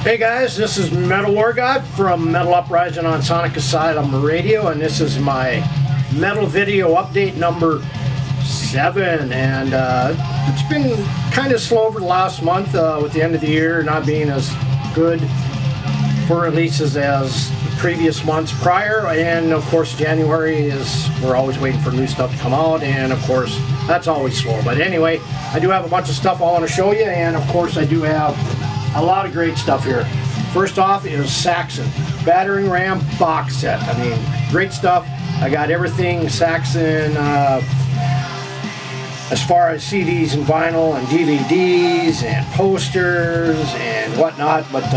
Hey guys, this is Metalwargod from Metal Uprising on Sonic Asylum Radio, and this is my metal video update number 7. And it's been kind of slow over the last month with the end of the year not being as good for releases as the previous months prior. And of course, January is, we're always waiting for new stuff to come out, and of course, that's always slow. But anyway, I do have a bunch of stuff I want to show you, and of course, I do have a lot of great stuff here. First off is Saxon Battering Ram box set. I mean, great stuff. I got everything Saxon as far as CDs and vinyl and DVDs and posters and whatnot. But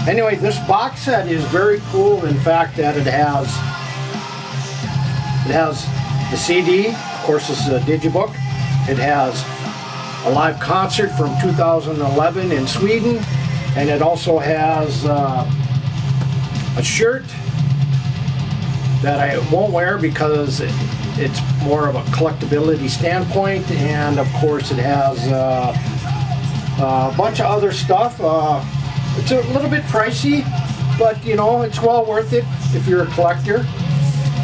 anyway, this box set is very cool in fact that it has the CD. Of course, this is a digibook. It has a live concert from 2011 in Sweden, and it also has a shirt that I won't wear because it's more of a collectability standpoint, and of course it has a bunch of other stuff. It's a little bit pricey, but you know, it's well worth it if you're a collector,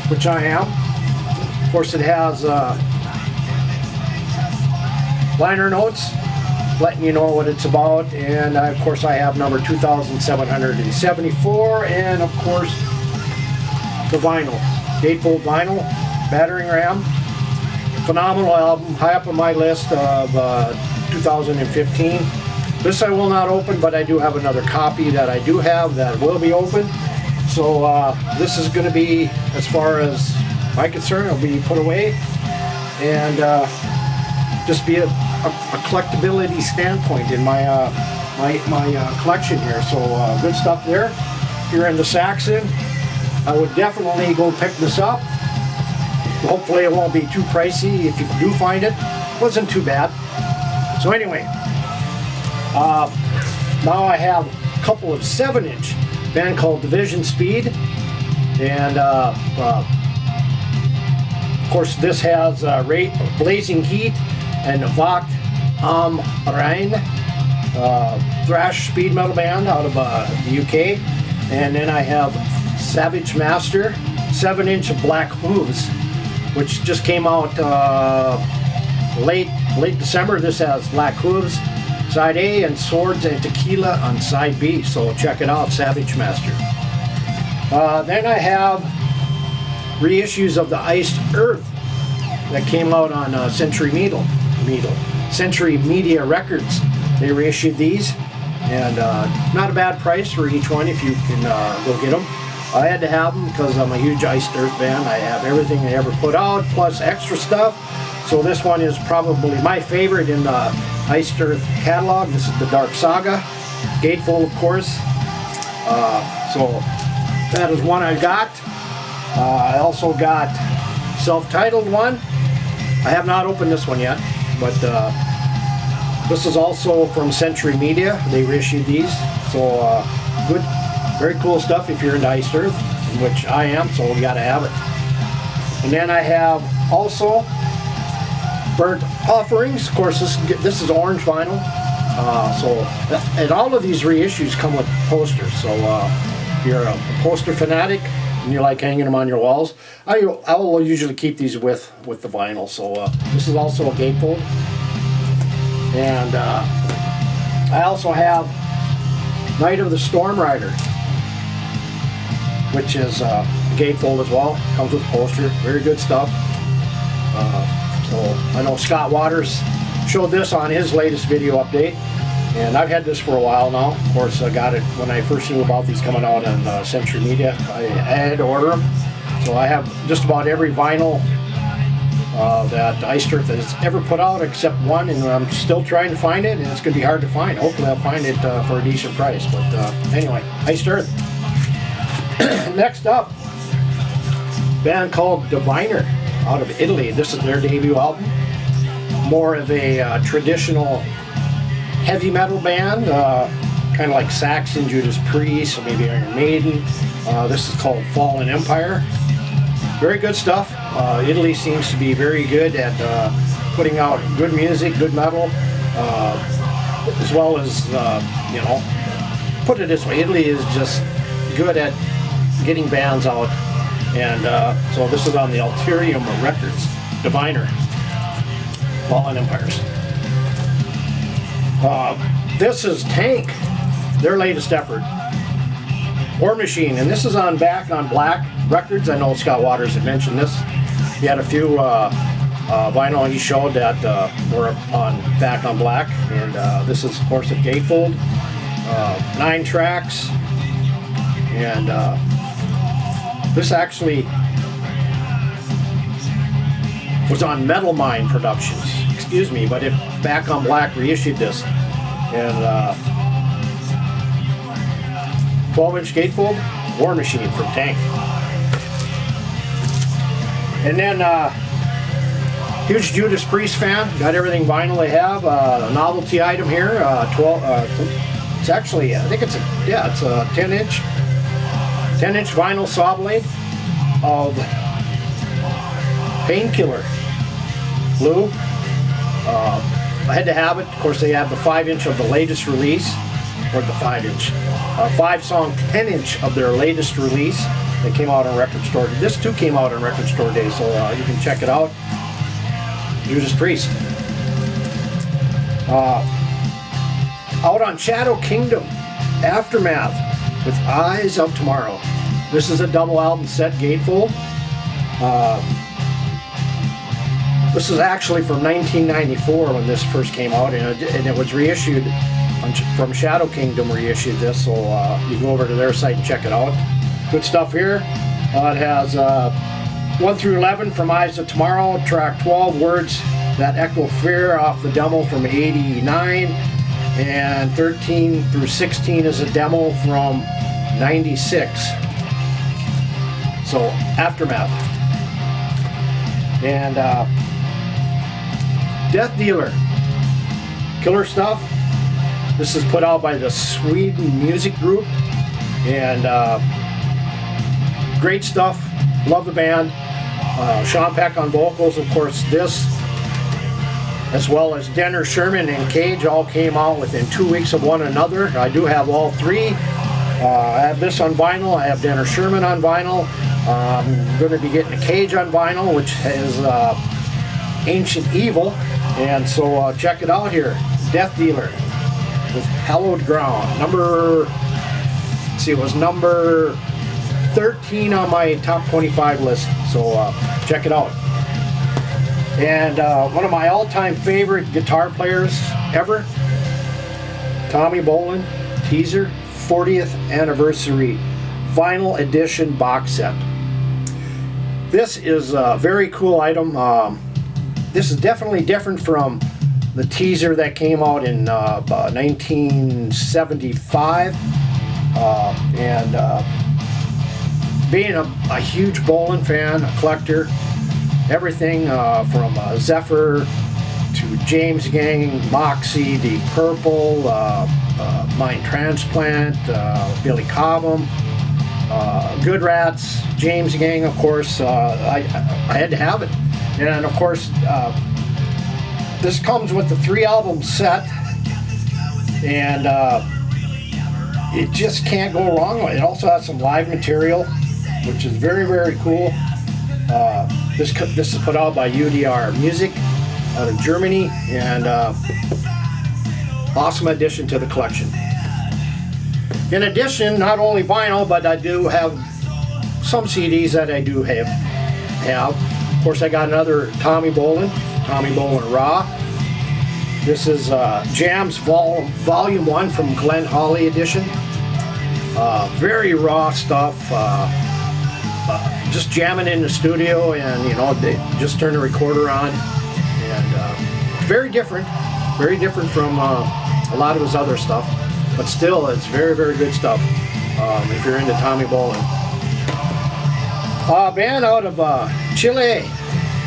which I am. Of course, it has liner notes letting you know what it's about, and of course I have number 2774, and of course the vinyl, gatefold vinyl, Battering Ram. Phenomenal album, high up on my list of 2015. This I will not open, but I do have another copy that I do have that will be open. So this is going to be, as far as my concern, it'll be put away and just be a collectability standpoint in my collection here. So good stuff there. If you're into Saxon, I would definitely go pick this up. Hopefully it won't be too pricey. If you do find it, wasn't too bad. So anyway, now I have a couple of 7-inch band called Division Speed, and of course this has Blazing Heat and Vakt am Rhein, thrash speed metal band out of the UK. And then I have Savage Master 7-inch Black Hooves, which just came out late December. This has Black Hooves side A and Swords and Tequila on side B, so check it out, Savage Master. Then I have reissues of the Iced Earth that came out on Century Media Records. They reissued these, and not a bad price for each one if you can go get them. I had to have them because I'm a huge Iced Earth fan. I have everything they ever put out plus extra stuff. So this one is probably my favorite in the Iced Earth catalog. This is the Dark Saga gatefold, of course. So that is one I got. I also got self-titled one. I have not opened this one yet, but this is also from Century Media. They reissued these, so good, very cool stuff if you're into Iced Earth, which I am, so we gotta have it. And then I have also Burnt Offerings. Of course, this is orange vinyl. And all of these reissues come with posters, so if you're a poster fanatic and you like hanging them on your walls, I will usually keep these with the vinyl. So this is also a gatefold, and I also have Night of the Storm Rider, which is a gatefold as well. Comes with a poster. Very good stuff. So I know Scott Waters showed this on his latest video update, and I've had this for a while now. Of course, I got it when I first knew about these coming out on Century Media. I had to order them. So I have just about every vinyl that Iced Earth has ever put out except one, and I'm still trying to find it, and it's going to be hard to find. Hopefully I'll find it for a decent price. But anyway, Iced Earth. Next up, band called Diviner out of Italy. This is their debut album. More of a traditional heavy metal band, kind of like Saxon, Judas Priest, or maybe Iron Maiden. This is called Fallen Empire. Very good stuff. Italy seems to be very good at putting out good music, good metal, as well as, you know, put it this way, Italy is just good at getting bands out. And so this is on the Alterium Records, Diviner, Fallen Empires. This is Tank, their latest effort. War Machine, and this is on Back on Black Records. I know Scott Waters had mentioned this. He had a few vinyl he showed that were on Back on Black, and this is of course a gatefold, 9 tracks, and this actually was on Metal Mind Productions, excuse me, but if Back on Black reissued this, and 12-inch gatefold, War Machine from Tank. And then huge Judas Priest fan, got everything vinyl they have. A novelty item here, 12. It's actually, I think it's a 10-inch vinyl saw blade of Painkiller Blue. I had to have it. Of course, they have the 5-inch of the latest release, or the 5-inch, 5-song 10-inch of their latest release. They came out on Record Store. This too came out on Record Store Day, so you can check it out. Judas Priest. Out on Shadow Kingdom, Aftermath with Eyes of Tomorrow. This is a double album set gatefold. This is actually from 1994 when this first came out, and it was reissued from Shadow Kingdom. Reissued this, so you go over to their site and check it out. Good stuff here. It has 1 through 11 from Eyes of Tomorrow, track 12, Words That Echo Fear off the demo from 89, and 13 through 16 is a demo from 96. So Aftermath. And Death Dealer, killer stuff. This is put out by the Sweden Music Group, and great stuff. Love the band. Sean Peck on vocals, of course. This, as well as Denner Sherman and Cage, all came out within 2 weeks of one another. I do have all three. I have this on vinyl. I have Denner Sherman on vinyl. I'm going to be getting a Cage on vinyl, which has Ancient Evil. And so check it out here. Death Dealer with Hallowed Ground. It was number 13 on my top 25 list. So check it out. And one of my all-time favorite guitar players ever, Tommy Bolin, Teaser 40th Anniversary Vinyl Edition box set. This is a very cool item. This is definitely different from the Teaser that came out in 1975. Being a huge Bolin fan, a collector, everything from Zephyr to James Gang, Moxie, Deep Purple, Mind Transplant, Billy Cobham, Good Rats, James Gang, of course. I had to have it. And of course, this comes with the 3-album set, and it just can't go wrong. It also has some live material, which is very, very cool. This is put out by UDR Music out of Germany, and awesome addition to the collection. In addition, not only vinyl, but I do have some CDs that I do have. Of course, I got another Tommy Bolin Raw. This is Jams Volume 1 from Glenn Hawley edition. Very raw stuff. Just jamming in the studio, and they just turn the recorder on, and very different from a lot of his other stuff, but still it's very, very good stuff if you're into Tommy Bolin. A band out of Chile,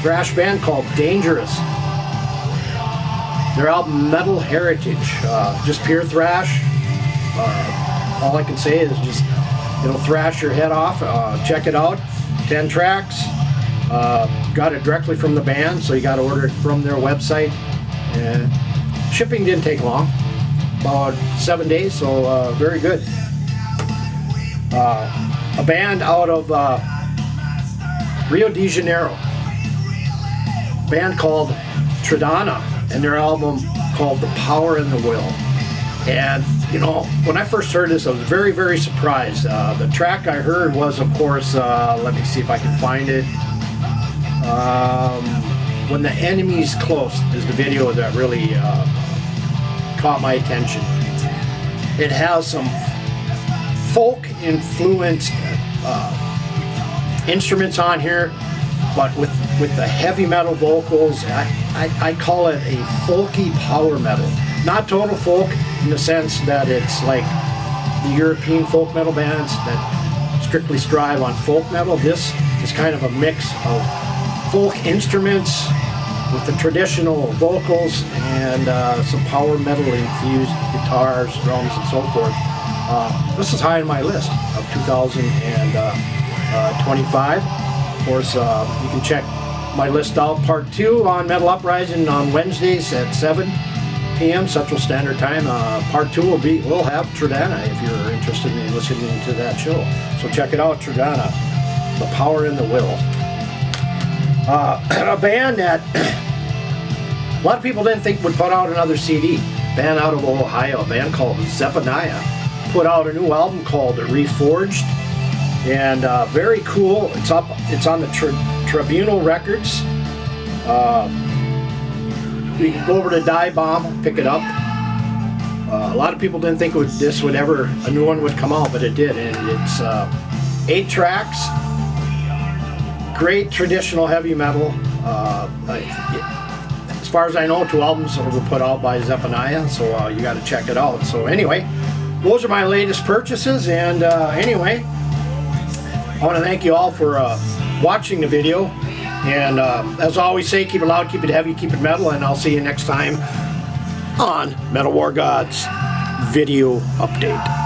thrash band called Dangerous. Their album Metal Heritage, just pure thrash. All I can say is just thrash your head off. Check it out. 10 tracks. Got it directly from the band, so you got to order it from their website. And shipping didn't take long. about 7 days, so very good. A band out of Rio de Janeiro, a band called Tridana, and their album called The Power in the Will. And you know, when I first heard this, I was very, very surprised. The track I heard was, of course, let me see if I can find it. When the Enemy's Close is the video that really caught my attention. It has some folk-influenced instruments on here, but with the heavy metal vocals. I call it a folky power metal. Not total folk in the sense that it's like the European folk metal bands that strictly strive on folk metal. This is kind of a mix of folk instruments with the traditional vocals and some power metal infused guitars, drums, and so forth. This is high on my list of 2025. Of course, you can check my list out, part 2 on Metal Uprising on Wednesdays at 7 p.m. Central Standard Time. Part 2 will have Tridana if you're interested in listening to that show. So check it out, Tridana, The Power in the Will. A band that a lot of people didn't think would put out another CD. Band out of Ohio, a band called Zephaniah, put out a new album called Reforged, and very cool. It's on the Tribunal Records. You can go over to Die Bomb, pick it up. A lot of people didn't think a new one would come out, but it did, and it's 8 tracks. Great traditional heavy metal. As far as I know, 2 albums were put out by Zephaniah, so you got to check it out. So anyway, those are my latest purchases, and anyway, I want to thank you all for watching the video, and as I always say, keep it loud, keep it heavy, keep it metal, and I'll see you next time on Metalwargod's video update.